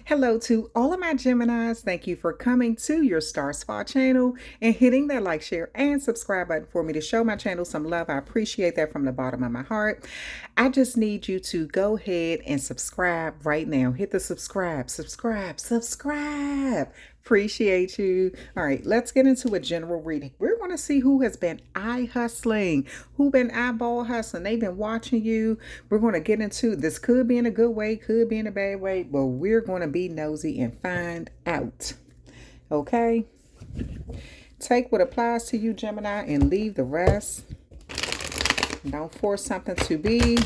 Hello to all of my Geminis. Thank you for coming to your Star Spa channel and hitting that like, share, and subscribe button for me to show my channel some love. I appreciate that from the bottom of my heart. I just need you to go ahead and subscribe right now. Hit the subscribe. Appreciate you. All right, let's get into a general reading. We're going to see who has been eye hustling, who been eyeball hustling. They've been watching you. We're going to get into this. Could be in a good way, could be in a bad way, but we're going to be nosy and find out. Okay? Take what applies to you, Gemini, and leave the rest. Don't force something to be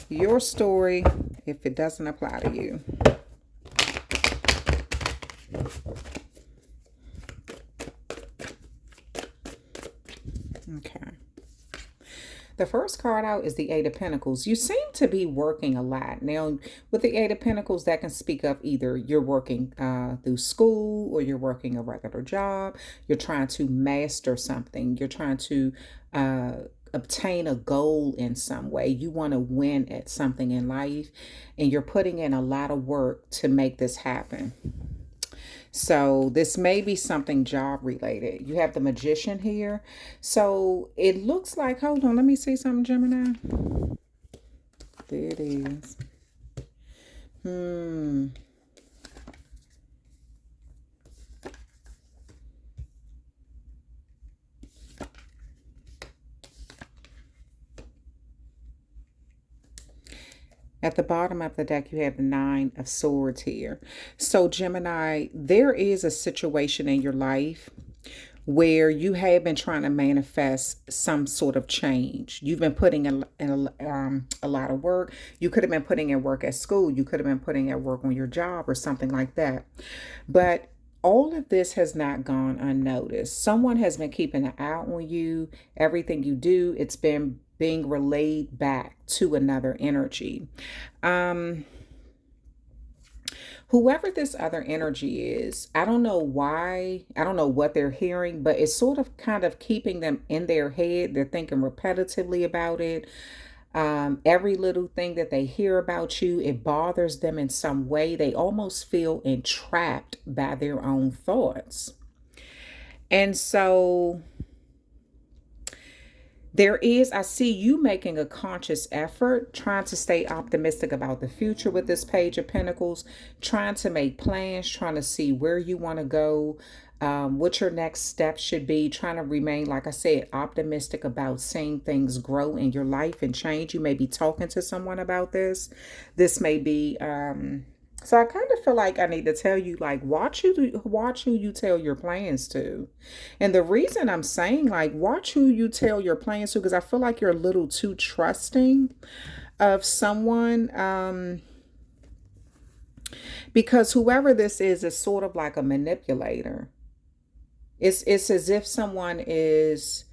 your story if it doesn't apply to you. Okay. The first card out is the Eight of Pentacles. You seem to be working a lot. Now, with the Eight of Pentacles, that can speak of either you're working through school or you're working a regular job. You're trying to master something. You're trying to obtain a goal in some way. You want to win at something in life, and you're putting in a lot of work to make this happen. So this may be something job related. You have the Magician here. So it looks like, hold on, let me see something, Gemini. There it is. At the bottom of the deck, you have the Nine of Swords here. So Gemini, there is a situation in your life where you have been trying to manifest some sort of change. You've been putting in a lot of work. You could have been putting in work at school. You could have been putting in work on your job or something like that. But all of this has not gone unnoticed. Someone has been keeping an eye on you. Everything you do, it's been being relayed back to another energy. Whoever this other energy is, I don't know why, I don't know what they're hearing, but it's sort of kind of keeping them in their head. They're thinking repetitively about it. Every little thing that they hear about you, it bothers them in some way. They almost feel entrapped by their own thoughts. And so I see you making a conscious effort, trying to stay optimistic about the future with this Page of Pentacles, trying to make plans, trying to see where you want to go, what your next step should be, trying to remain, like I said, optimistic about seeing things grow in your life and change. You may be talking to someone about this. This may be, so I kind of feel like I need to tell you, like, watch who you tell your plans to. And the reason I'm saying, like, watch who you tell your plans to, because I feel like you're a little too trusting of someone. Because whoever this is sort of like a manipulator. It's as if someone is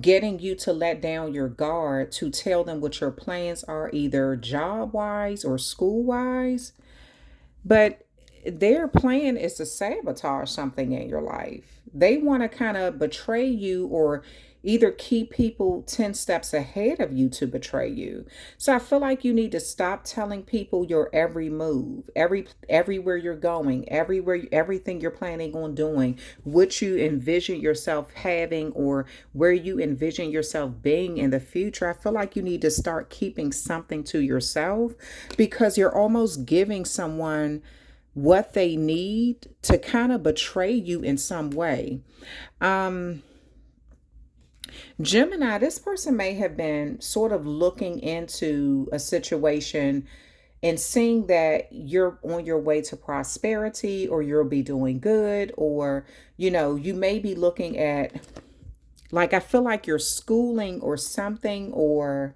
getting you to let down your guard to tell them what your plans are, either job-wise or school-wise. But their plan is to sabotage something in your life. They want to kind of betray you, or either keep people 10 steps ahead of you to betray you. So I feel like you need to stop telling people your every move, everywhere you're going, everything you're planning on doing, what you envision yourself having, or where you envision yourself being in the future. I feel like you need to start keeping something to yourself, because you're almost giving someone what they need to kind of betray you in some way. Gemini, this person may have been sort of looking into a situation and seeing that you're on your way to prosperity, or you'll be doing good, or, you may be looking at, like, I feel like you're schooling or something, or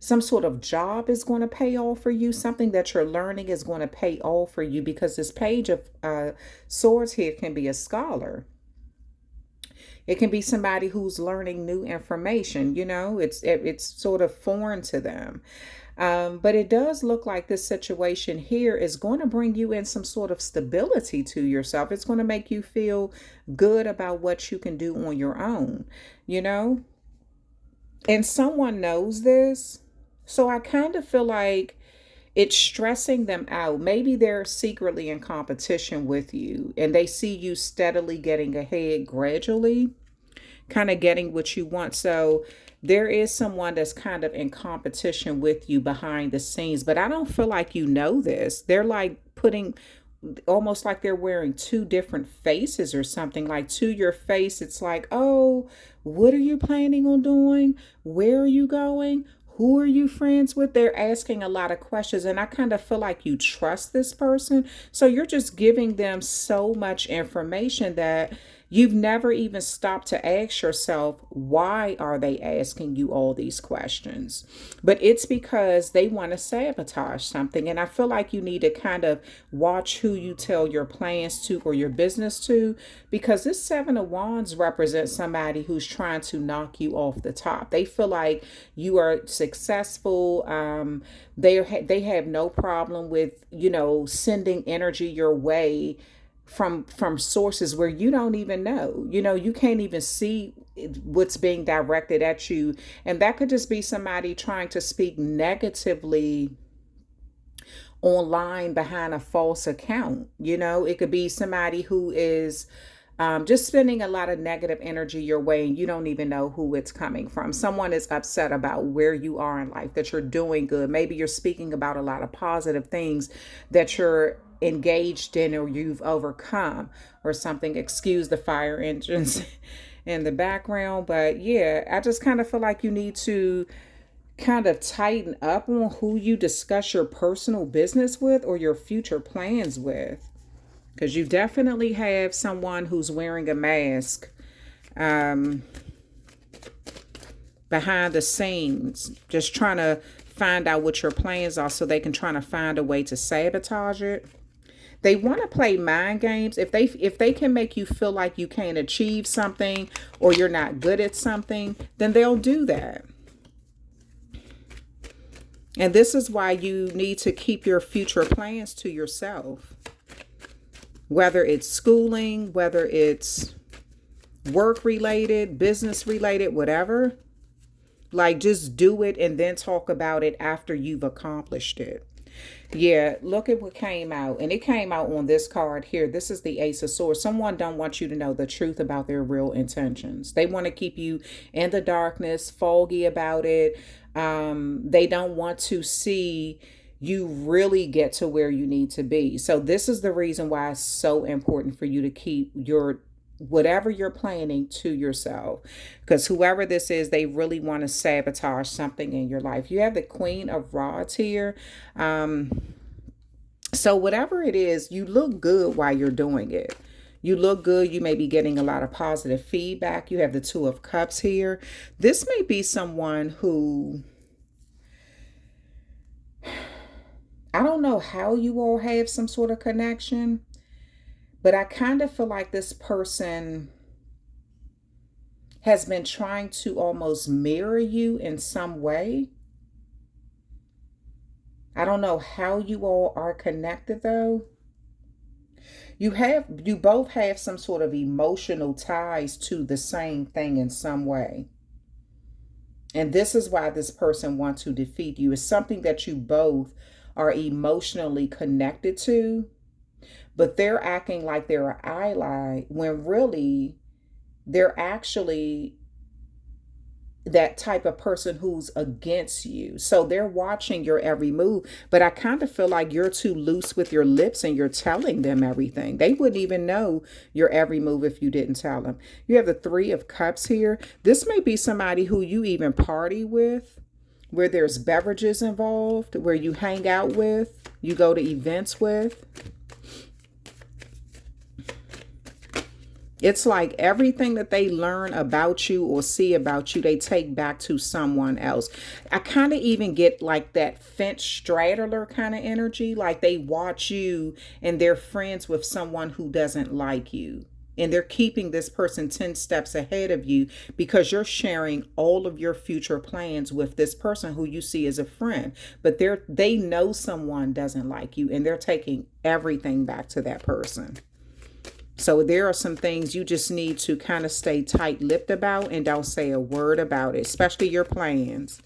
some sort of job is going to pay off for you. Something that you're learning is going to pay off for you, because this Page of Swords here can be a scholar. It can be somebody who's learning new information. It's sort of foreign to them. But it does look like this situation here is going to bring you in some sort of stability to yourself. It's going to make you feel good about what you can do on your own, and someone knows this. So I kind of feel like It's stressing them out. Maybe they're secretly in competition with you and they see you steadily getting ahead gradually, kind of getting what you want. So there is someone that's kind of in competition with you behind the scenes, but I don't feel like you know this. They're like putting, almost like they're wearing two different faces or something. Like to your face, it's like, oh, what are you planning on doing? Where are you going? Who are you friends with? They're asking a lot of questions, and I kind of feel like you trust this person. So you're just giving them so much information that you've never even stopped to ask yourself, why are they asking you all these questions? But it's because they want to sabotage something. And I feel like you need to kind of watch who you tell your plans to or your business to, because this Seven of Wands represents somebody who's trying to knock you off the top. They feel like you are successful. They have no problem with, sending energy your way from sources where you don't even know. You can't even see what's being directed at you, and that could just be somebody trying to speak negatively online behind a false account. It could be somebody who is just spending a lot of negative energy your way, and you don't even know who it's coming from. Someone is upset about where you are in life, that you're doing good. Maybe you're speaking about a lot of positive things that you're engaged in or you've overcome or something. Excuse the fire engines in the background. But yeah, I just kind of feel like you need to kind of tighten up on who you discuss your personal business with or your future plans with. Because you definitely have someone who's wearing a mask behind the scenes, just trying to find out what your plans are so they can try to find a way to sabotage it. They want to play mind games. If they can make you feel like you can't achieve something or you're not good at something, then they'll do that. And this is why you need to keep your future plans to yourself. Whether it's schooling, whether it's work related, business related, whatever. Like, just do it and then talk about it after you've accomplished it. Yeah, look at what came out. And it came out on this card here. This is the Ace of Swords. Someone don't want you to know the truth about their real intentions. They want to keep you in the darkness, foggy about it. They don't want to see you really get to where you need to be. So this is the reason why it's so important for you to keep your whatever you're planning to yourself, because whoever this is, they really want to sabotage something in your life. You have the Queen of Rods here. So whatever it is, you look good while you're doing it. You look good. You may be getting a lot of positive feedback. You have the Two of Cups here. This may be someone who, I don't know how you all have some sort of connection, but I kind of feel like this person has been trying to almost mirror you in some way. I don't know how you all are connected though. You both have some sort of emotional ties to the same thing in some way. And this is why this person wants to defeat you. It's something that you both are emotionally connected to, but they're acting like they're an ally when really they're actually that type of person who's against you. So they're watching your every move, but I kind of feel like you're too loose with your lips and you're telling them everything. They wouldn't even know your every move if you didn't tell them. You have the Three of Cups here. This may be somebody who you even party with, where there's beverages involved, where you hang out with, you go to events with. It's like everything that they learn about you or see about you, they take back to someone else. I kind of even get like that fence straddler kind of energy. Like they watch you and they're friends with someone who doesn't like you. And they're keeping this person 10 steps ahead of you because you're sharing all of your future plans with this person who you see as a friend. But they know someone doesn't like you and they're taking everything back to that person. So there are some things you just need to kind of stay tight-lipped about and don't say a word about it, especially your plans.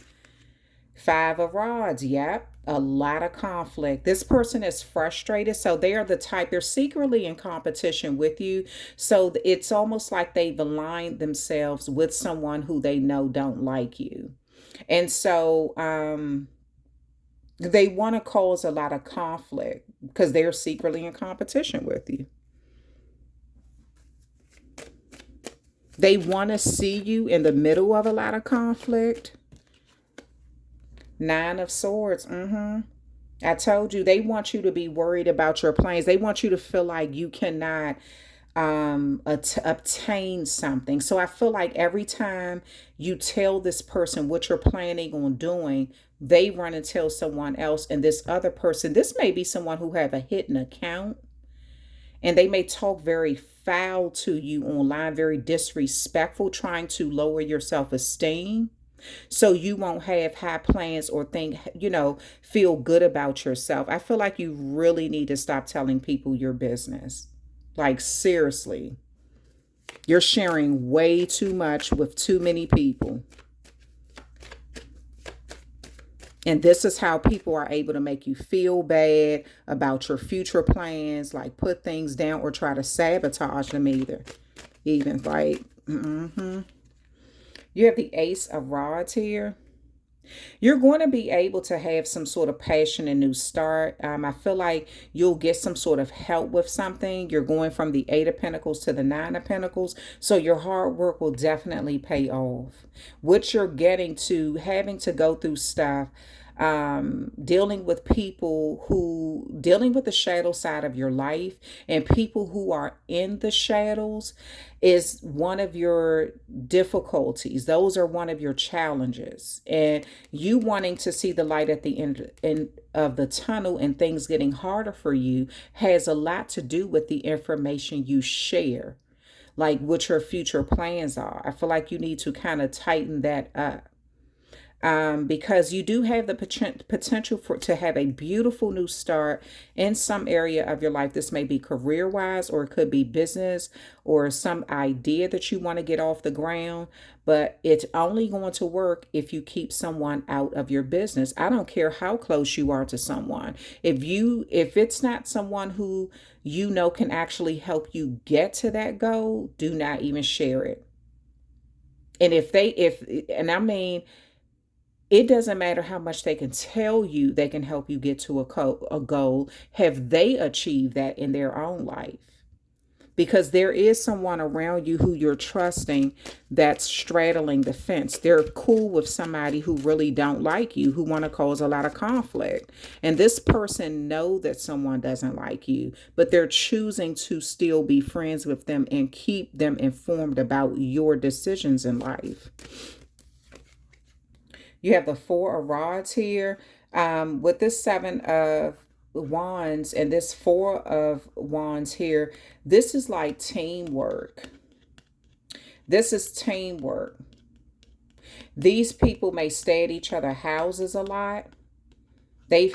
Five of Rods, yep. a lot of conflict. This person is frustrated. So they are the type, they're secretly in competition with you. So it's almost like they've aligned themselves with someone who they know don't like you. And so they want to cause a lot of conflict because they're secretly in competition with you. They want to see you in the middle of a lot of conflict. Nine of Swords. I told you, they want you to be worried about your plans. They want you to feel like you cannot obtain something. So I feel like every time you tell this person what you're planning on doing, they run and tell someone else. And this other person, this may be someone who have a hidden account, and they may talk very foul to you online, very disrespectful, trying to lower your self-esteem so you won't have high plans or think, feel good about yourself. I feel like you really need to stop telling people your business. Like, seriously, you're sharing way too much with too many people. And this is how people are able to make you feel bad about your future plans, like put things down or try to sabotage them either. Even like, You have the Ace of Rods here. You're going to be able to have some sort of passion and new start. I feel like you'll get some sort of help with something. You're going from the Eight of Pentacles to the Nine of Pentacles. So your hard work will definitely pay off. What you're getting to, having to go through stuff, dealing with dealing with the shadow side of your life and people who are in the shadows is one of your difficulties. Those are one of your challenges. And you wanting to see the light at the end of the tunnel and things getting harder for you has a lot to do with the information you share, like what your future plans are. I feel like you need to kind of tighten that up. Because you do have the potential to have a beautiful new start in some area of your life. This may be career-wise, or it could be business or some idea that you want to get off the ground. But it's only going to work if you keep someone out of your business. I don't care how close you are to someone. If it's not someone who can actually help you get to that goal, do not even share it. And it doesn't matter how much they can tell you they can help you get to a goal. Have they achieved that in their own life? Because there is someone around you who you're trusting that's straddling the fence. They're cool with somebody who really don't like you, who want to cause a lot of conflict. And this person know that someone doesn't like you, but they're choosing to still be friends with them and keep them informed about your decisions in life. You have the Four of Rods here. With this Seven of Wands and this Four of Wands here, this is like teamwork. This is teamwork. These people may stay at each other's houses a lot. They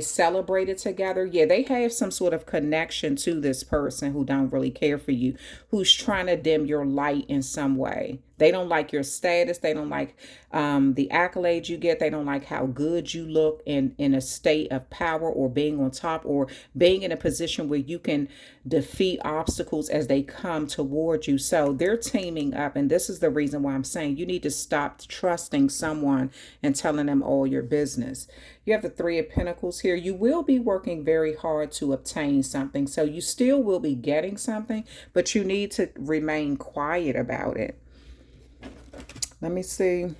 celebrated together. Yeah, they have some sort of connection to this person who don't really care for you, who's trying to dim your light in some way. They don't like your status. They don't like the accolades you get. They don't like how good you look in a state of power or being on top or being in a position where you can defeat obstacles as they come toward you. So they're teaming up. And this is the reason why I'm saying you need to stop trusting someone and telling them all your business. You have the Three of Pentacles here. You will be working very hard to obtain something. So you still will be getting something, but you need to remain quiet about it. Let me see.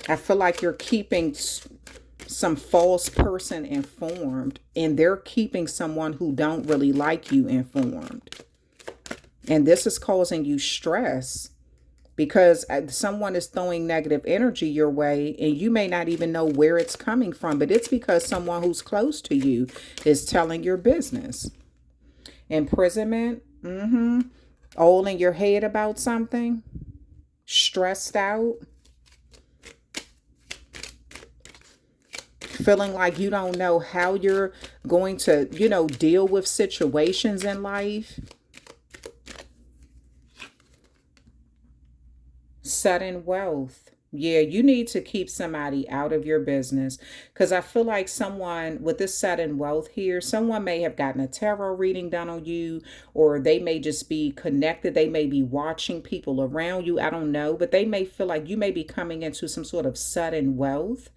I feel like you're keeping some false person informed, and they're keeping someone who don't really like you informed. And this is causing you stress because someone is throwing negative energy your way, and you may not even know where it's coming from, but it's because someone who's close to you is telling your business. Imprisonment. All in your head about something, stressed out, feeling like you don't know how you're going to, deal with situations in life. Sudden wealth. Yeah, you need to keep somebody out of your business because I feel like someone with this sudden wealth here, someone may have gotten a tarot reading done on you, or they may just be connected. They may be watching people around you. I don't know, but they may feel like you may be coming into some sort of sudden wealth,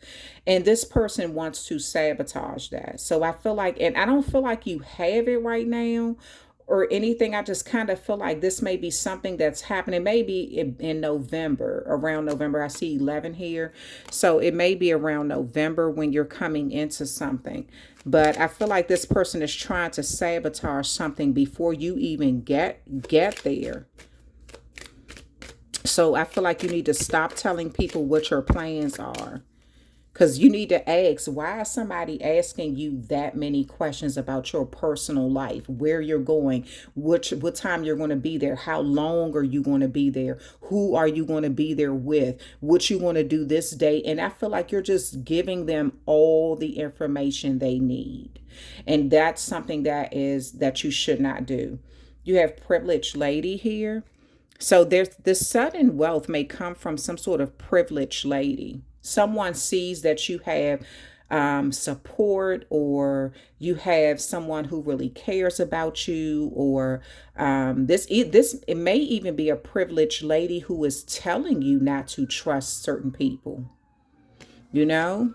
and this person wants to sabotage that. So I feel like, and I don't feel like you have it right now or anything. I just kind of feel like this may be something that's happening maybe in November, around November. I see 11 here. So it may be around November when you're coming into something. But I feel like this person is trying to sabotage something before you even get there. So I feel like you need to stop telling people what your plans are. Because you need to ask, why is somebody asking you that many questions about your personal life, where you're going, what time you're going to be there, how long are you going to be there, who are you going to be there with, what you want to do this day. And I feel like you're just giving them all the information they need. And that's something that you should not do. You have privileged lady here. So there's this sudden wealth may come from some sort of privileged lady. Someone sees that you have support, or you have someone who really cares about you, or this it may even be a privileged lady who is telling you not to trust certain people. You know,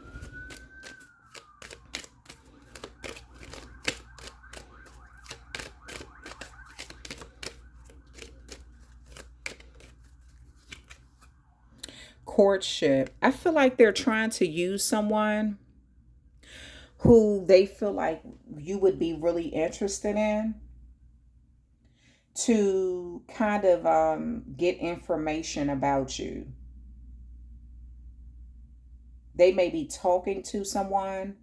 courtship. I feel like they're trying to use someone who they feel like you would be really interested in to kind of get information about you. They may be talking to someone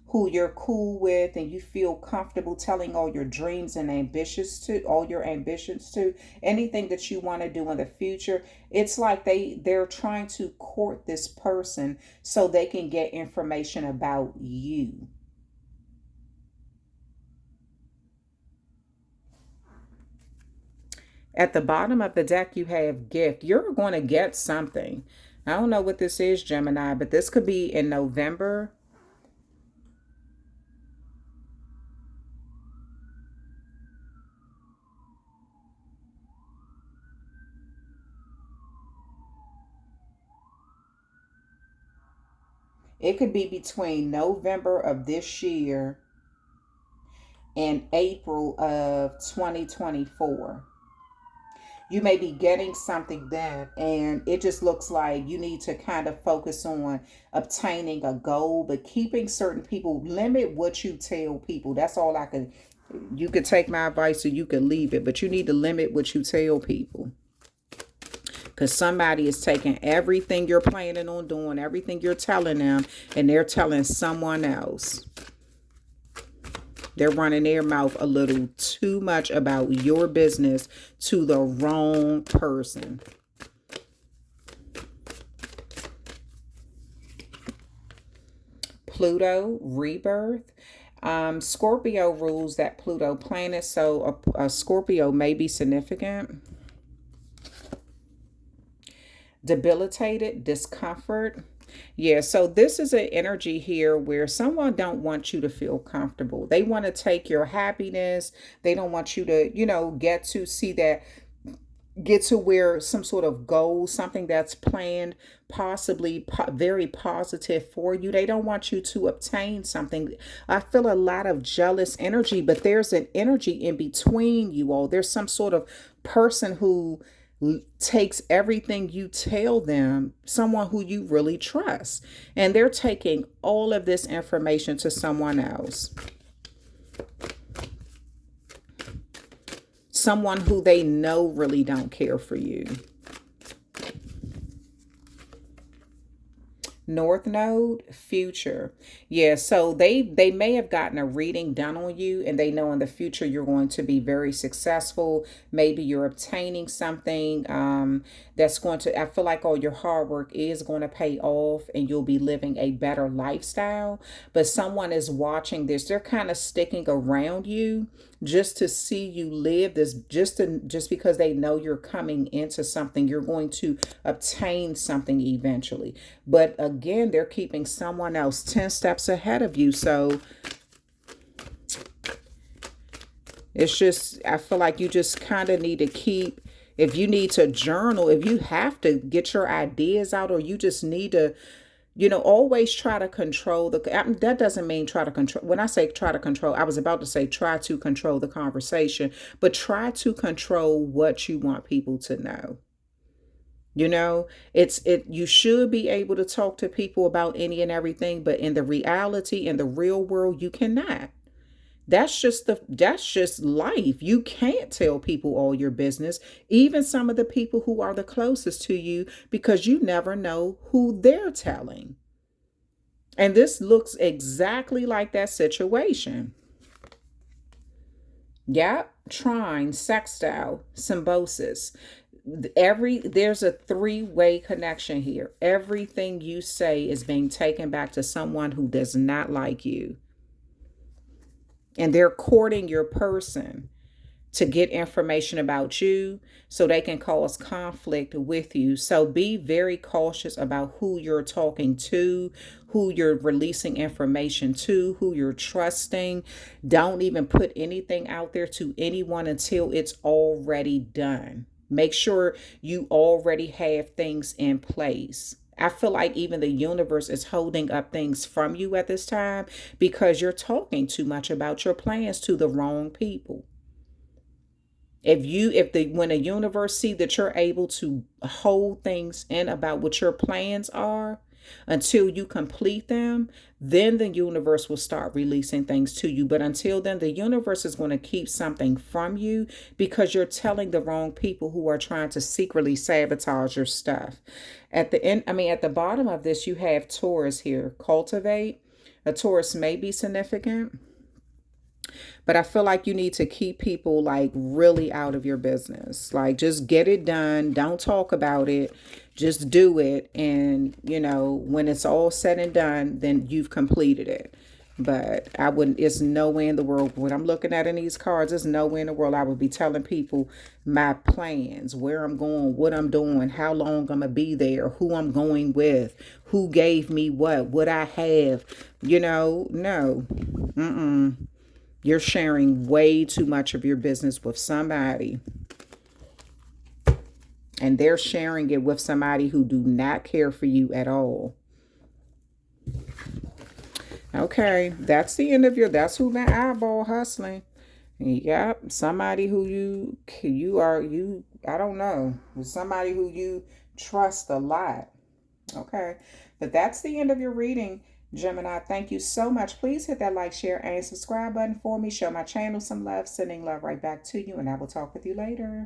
who you're cool with and you feel comfortable telling all your dreams and ambitions to, all your ambitions to, anything that you want to do in the future. It's like they're trying to court this person so they can get information about you. At the bottom of the deck, you have gift. You're going to get something. I don't know what this is, Gemini, but this could be in November. It could be between November of this year and April of 2024. You may be getting something then, and it just looks like you need to kind of focus on obtaining a goal, but keeping certain people, limit what you tell people. That's all I can. You could take my advice or you could leave it, but you need to limit what you tell people. Because somebody is taking everything you're planning on doing, everything you're telling them, and they're telling someone else. They're running their mouth a little too much about your business to the wrong person. Pluto, rebirth. Scorpio rules that Pluto planet, so a Scorpio may be significant. Debilitated, discomfort. Yeah, so this is an energy here where someone don't want you to feel comfortable. They want to take your happiness. They don't want you to, get to see that, get to where some sort of goal, something that's planned, possibly very positive for you. They don't want you to obtain something. I feel a lot of jealous energy, but there's an energy in between you all. There's some sort of person who takes everything you tell them, someone who you really trust, and they're taking all of this information to someone else, someone who they know really don't care for you. North Node, future. Yeah, so they may have gotten a reading done on you and they know in the future you're going to be very successful. Maybe you're obtaining something that's going to, I feel like all your hard work is going to pay off and you'll be living a better lifestyle. But someone is watching this. They're kind of sticking around you just to see you live this, just because they know you're coming into something, you're going to obtain something eventually. But again, they're keeping someone else 10 steps ahead of you. So it's just, I feel like you just kind of need to keep, if you need to journal, if you have to get your ideas out, or you just need to, always try to control that doesn't mean try to control. When I say try to control, I was about to say try to control the conversation, but try to control what you want people to know. You should be able to talk to people about any and everything, but in the reality, in the real world, you cannot. That's just life. You can't tell people all your business, even some of the people who are the closest to you, because you never know who they're telling. And this looks exactly like that situation. Yep, trine, sextile, symbiosis. There's a three-way connection here. Everything you say is being taken back to someone who does not like you. And they're courting your person to get information about you so they can cause conflict with you. So be very cautious about who you're talking to, who you're releasing information to, who you're trusting. Don't even put anything out there to anyone until it's already done. Make sure you already have things in place. I feel like even the universe is holding up things from you at this time because you're talking too much about your plans to the wrong people. When the universe see that you're able to hold things in about what your plans are until you complete them, then the universe will start releasing things to you. But until then, the universe is going to keep something from you because you're telling the wrong people who are trying to secretly sabotage your stuff. At the end, at the bottom of this, you have Taurus here. Cultivate. A Taurus may be significant, but I feel like you need to keep people like really out of your business. Like just get it done. Don't talk about it. Just do it. And, when it's all said and done, then you've completed it. But it's no way in the world, when I'm looking at in these cards, there's no way in the world I would be telling people my plans, where I'm going, what I'm doing, how long I'm going to be there, who I'm going with, who gave me what I have, no. Mm-mm. You're sharing way too much of your business with somebody. And they're sharing it with somebody who do not care for you at all. Okay, that's the end of that's who been eyeball hustling. Yep, somebody who I don't know, somebody who you trust a lot. Okay, but that's the end of your reading, Gemini. Thank you so much. Please hit that like, share, and subscribe button for me. Show my channel some love. Sending love right back to you, and I will talk with you later.